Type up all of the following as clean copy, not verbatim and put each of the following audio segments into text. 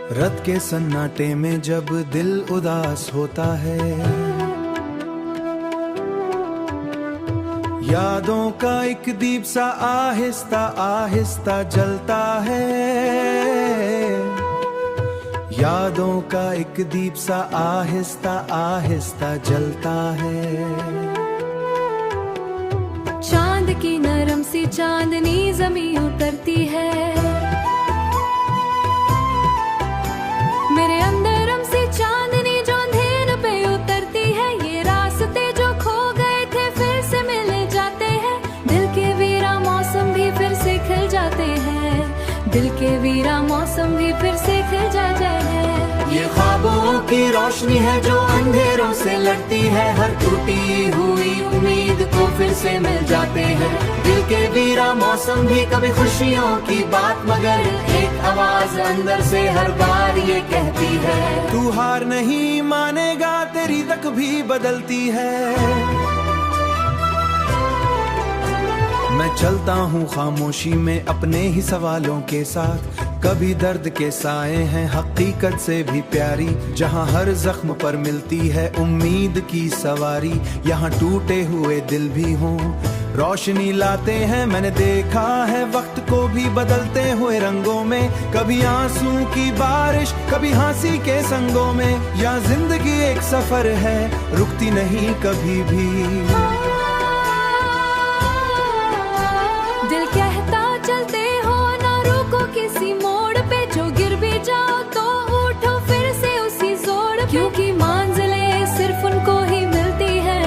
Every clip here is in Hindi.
रात के सन्नाटे में जब दिल उदास होता है, यादों का एक दीप सा आहिस्ता आहिस्ता जलता है। यादों का एक दीप सा आहिस्ता आहिस्ता जलता है। चांद की नरम सी चांदनी ज़मीं उतरती है, मेरे अंदर सी चांदनी जो अंधेर पे उतरती है। ये रास्ते जो खो गए थे फिर से मिल जाते हैं, दिल के वीरा मौसम भी फिर से खिल जाते हैं, दिल के वीरा मौसम भी फिर से खिल जाते हैं। ये ख्वाबों की रोशनी है जो अंधेरों से लड़ती है, हर टूटी हुई उम्मीद को फिर से मिल जाते हैं। दिल के वीरा मौसम भी कभी खुशियों की बात, मगर एक आवाज अंदर से हर बार ये कहती है, तू हार नहीं मानेगा, तेरी तक भी बदलती है। मैं चलता हूँ खामोशी में अपने ही सवालों के साथ, कभी दर्द के साए हैं हकीकत से भी प्यारी, जहाँ हर जख्म पर मिलती है उम्मीद की सवारी। यहाँ टूटे हुए दिल भी हों रोशनी लाते हैं, मैंने देखा है वक्त को भी बदलते हुए रंगों में, कभी आंसू की बारिश कभी हंसी के संगों में। या जिंदगी एक सफर है रुकती नहीं कभी भी। दिल कहता चलते हो ना रुको किसी मोड़ पे, जो गिर भी जाओ तो उठो फिर से उसी जोड़, क्योंकि मंजिलें सिर्फ उनको ही मिलती है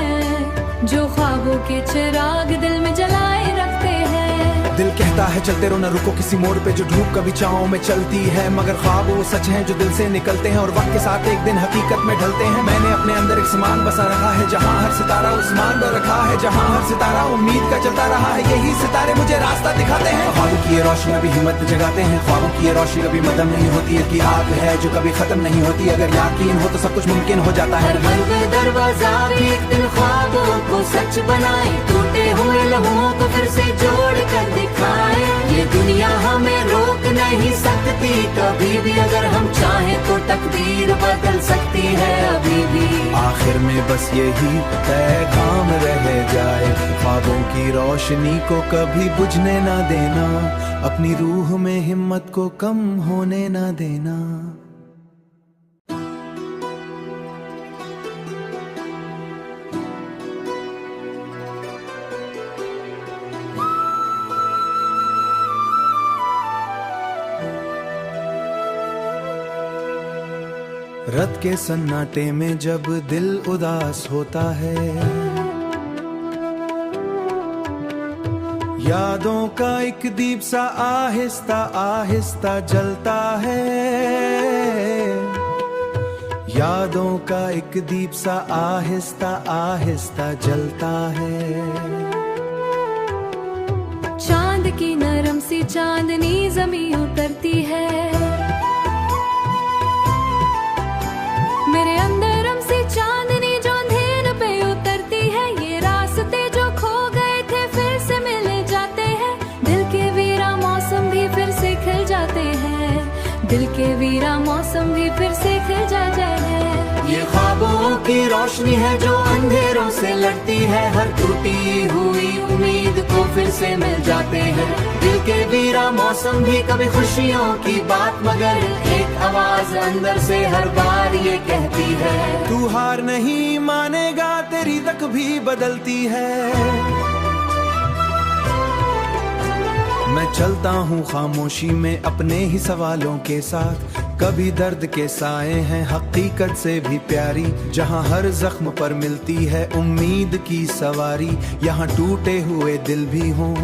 जो ख्वाबों के चिराग दिल में जलाए रखते हैं। दिल कहता है चलते रहो ना रुको किसी मोड़ पे, जो धूप कभी छाँव में चलती है, मगर ख्वाब वो सच हैं जो दिल से निकलते हैं और वक्त के साथ एक दिन हकीकत में ढलते हैं। मैंने अपने अंदर एक समान बसा रखा है, जहाँ हर सितारा उस्मान पर रखा है, जहाँ हर सितारा उम्मीद का चलता रहा है। यही सितारे मुझे रास्ता दिखाते हैं। ख्वाबों की ये रोशनी कभी हिम्मत जगाते हैं, ख्वाबों की ये रोशनी कभी मदम नहीं होती है, कि आग है जो कभी खत्म नहीं होती। अगर यकीन हो तो सब कुछ मुमकिन हो जाता है। हर दरवाजा भी एक दिन ख्वाबों को सच बनाए, टूटे हुए लम्हों को फिर से जोड़ कर दिखाए। ये दुनिया हमें रोक नहीं सकती कभी भी, अगर हम चाहें तो तकदीर बदल सकती है अभी भी। आखिर में बस यही पैगाम रह जाए, ख्वाबों की रोशनी को कभी बुझने ना देना, अपनी रूह में हिम्मत को कम होने ना देना। रात के सन्नाटे में जब दिल उदास होता है, यादों का एक दीप सा आहिस्ता आहिस्ता जलता है। यादों का एक दीप सा आहिस्ता आहिस्ता जलता है। चांद की नरम सी चांदनी ज़मीं उतरती है, मेरे अंदर सी चांदनी जो अंधेर पे उतरती है। ये रास्ते जो खो गए थे फिर से मिल जाते हैं, दिल के वीरा मौसम भी फिर से खिल जाते हैं, दिल के वीरा मौसम भी फिर से खिल जाते हैं। ये ख्वाबों की रोशनी है जो अंधेरों से लड़ती है, हर टूटी हुई उम्मीद को फिर से मिल जाते हैं। दिल के वीरा मौसम भी कभी खुशियों की बात, मगर एक आवाज अंदर से हर बार ये कहती है, तू हार नहीं मानेगा, तेरी तक भी बदलती है। मैं चलता हूँ खामोशी में अपने ही सवालों के साथ, कभी दर्द के साए हैं हकीकत से भी प्यारी, जहाँ हर जख्म पर मिलती है उम्मीद की सवारी। यहाँ टूटे हुए दिल भी हों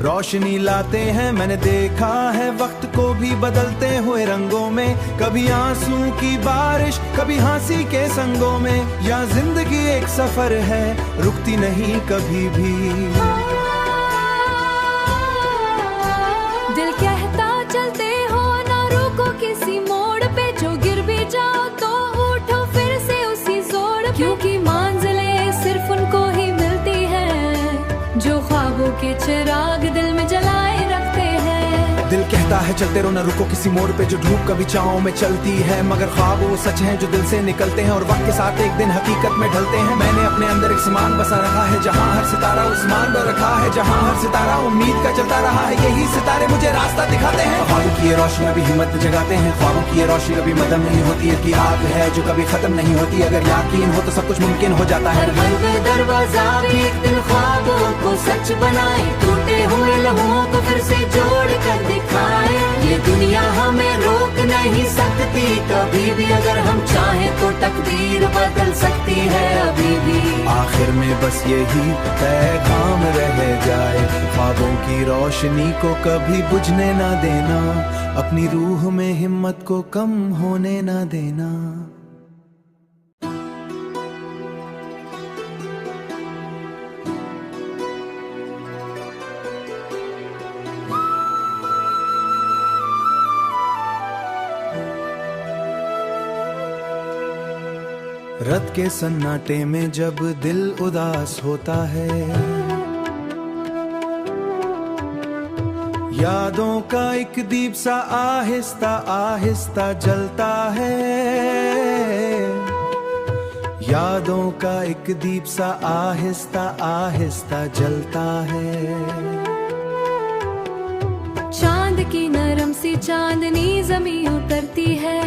रोशनी लाते हैं, मैंने देखा है वक्त को भी बदलते हुए रंगों में, कभी आंसू की बारिश कभी हंसी के संगों में। या जिंदगी एक सफर है रुकती नहीं कभी भी। दिल कहता चलते हो ना रुको किसी मोड़ पे, जो गिर भी जाओ तो उठो फिर से उसी जोड़, क्योंकि मंजिलें सिर्फ उनको ही मिलती है जो ख्वाबों के चिराग दिल में जलाए रखते हैं। दिल कहता है चलते रहो न रुको किसी मोड़ पे, जो धूप कभी छाँव में चलती है, मगर ख्वाब वो सच हैं जो दिल से निकलते हैं और वक्त के साथ एक दिन हकीकत में ढलते हैं। मैंने अपने अंदर एक समान बसा रखा है, जहाँ हर सितारा उस्मान पर रखा है, जहाँ हर सितारा उम्मीद का चलता रहा है। यही सितारे मुझे रास्ता दिखाते हैं। ख्वाबों की ये रोशनी अभी हिम्मत जगाते हैं, ख्वाबों की ये रोशनी कभी मदम नहीं होती, की आग है जो कभी खत्म नहीं होती। अगर यकीन हो तो सब कुछ मुमकिन हो जाता है। हर दरवाजा भी एक दिन ख्वाबों को सच बनाए, टूटे हुए लम्हों को फिर से जोड़ कर दिखाए। ये दुनिया हमें रोक नहीं सकती कभी भी, अगर हम चाहें तो तकदीर बदल सकती है अभी भी। आखिर में बस यही पैगाम रह जाए, ख्वाबों की रोशनी को कभी बुझने ना देना, अपनी रूह में हिम्मत को कम होने ना देना। रात के सन्नाटे में जब दिल उदास होता है, यादों का एक दीप सा आहिस्ता आहिस्ता जलता है, यादों का एक दीप सा आहिस्ता आहिस्ता जलता है। चांद की नरम सी चांदनी जमीन उतरती है,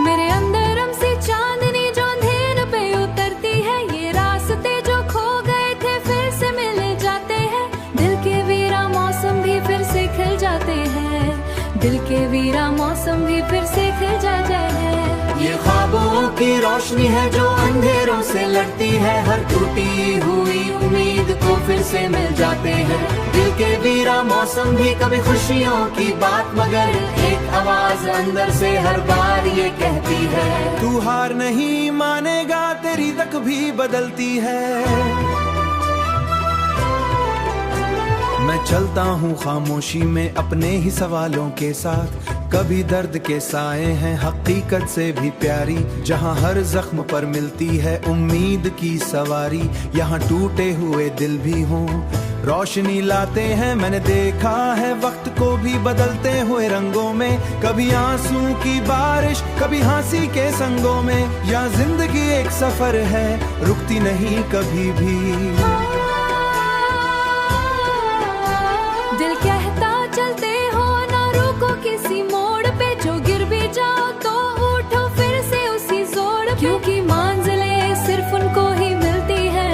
मेरे अंदर सी चांदनी जो अंधेर पे उतरती है। ये रास्ते जो खो गए थे फिर से मिल जाते हैं, दिल के वीरा मौसम भी फिर से खिल जाते हैं, दिल के वीरा मौसम भी फिर से खिल जाते हैं। ये ख्वाबों की रोशनी है जो अंधेरों से लड़ती है, हर टूटी हुई उम्मीद को फिर से मिल जाते हैं। दिल के वीरा मौसम भी कभी खुशियों की बात, मगर एक आवाज अंदर से हर बार ये कहती है, तू हार नहीं मानेगा, तेरी तक भी बदलती है। मैं चलता हूँ खामोशी में अपने ही सवालों के साथ, कभी दर्द के साए हैं हकीकत से भी प्यारी, जहाँ हर जख्म पर मिलती है उम्मीद की सवारी। यहाँ टूटे हुए दिल भी हों रोशनी लाते हैं, मैंने देखा है वक्त को भी बदलते हुए रंगों में, कभी आंसू की बारिश कभी हंसी के संगों में। या जिंदगी एक सफर है रुकती नहीं कभी भी। दिल कहता चलते हो ना रुको किसी मोड़ पे, जो गिर भी जाओ तो उठो फिर से उसी जोड़, क्योंकि मंजिलें सिर्फ उनको ही मिलती है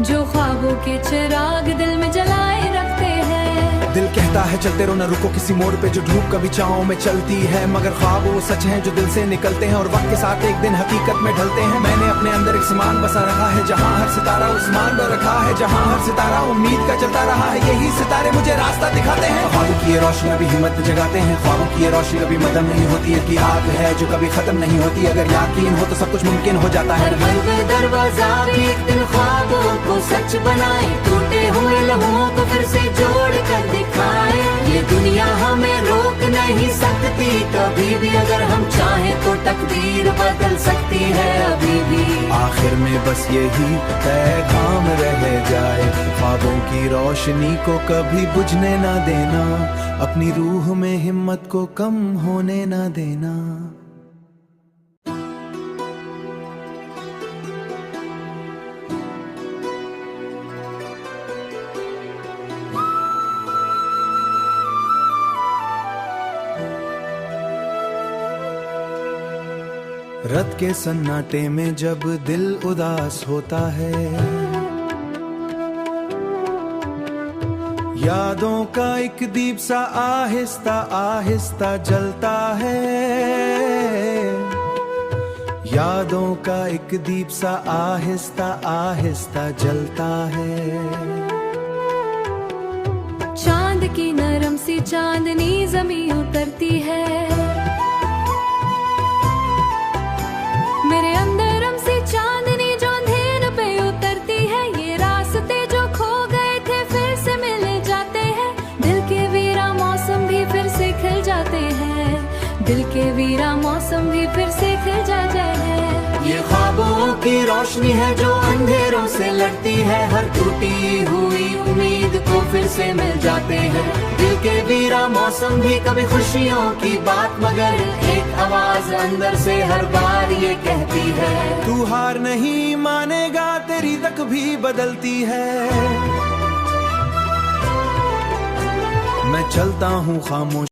जो ख्वाबों के चिराग दिल में जलाए रखते हैं। दिल कहता है चलते रहो न रुको किसी मोड़ पे, जो धूप कभी छाँव में चलती है, मगर ख्वाब वो सच हैं जो दिल से निकलते हैं और वक्त के साथ एक दिन हकीकत में ढलते हैं। मैंने अपने अंदर एक समान बसा रखा है, जहाँ हर सितारा उस्मान पर रखा है, जहाँ हर सितारा उम्मीद का चलता रहा है। यही सितारे मुझे रास्ता दिखाते हैं। ख्वाबों की ये रोशनी अभी हिम्मत जगाते हैं, ख्वाबों की ये रोशनी कभी मदम नहीं होती, की आग है जो कभी खत्म नहीं होती। अगर यकीन हो तो सब कुछ मुमकिन हो जाता है। हर दरवाजा भी एक दिन ख्वाबों को सच बनाए, टूटे हुए लम्हों को फिर से जोड़ कर दिखाए। ये दुनिया हमें रोक नहीं सकती कभी भी, अगर हम चाहें तो तकदीर बदल सकती है अभी भी। आखिर में बस यही पैगाम रह जाए, ख्वाबों की रोशनी को कभी बुझने ना देना, अपनी रूह में हिम्मत को कम होने ना देना। रात के सन्नाटे में जब दिल उदास होता है, यादों का एक दीप सा आहिस्ता आहिस्ता जलता है, यादों का एक दीप सा आहिस्ता आहिस्ता जलता है। चांद की नरम सी चांदनी जमीन उतरती है, मेरे अंदर सी चांदनी जो अंधेर पे उतरती है। ये रास्ते जो खो गए थे फिर से मिल जाते हैं, दिल के वीरा मौसम भी फिर से खिल जाते हैं, दिल के वीरा मौसम भी फिर से खिल जाते हैं। ये ख्वाबों की रोशनी है जो अंधेरों से लड़ती है, हर टूटी हुई उम्मीद को फिर से मिल जाते हैं। दिल के वीरा मौसम भी कभी खुशियों की बात, मगर एक आवाज अंदर से हर बार ये कहती है, तू हार नहीं मानेगा, तेरी तक भी बदलती है। मैं चलता हूँ खामोश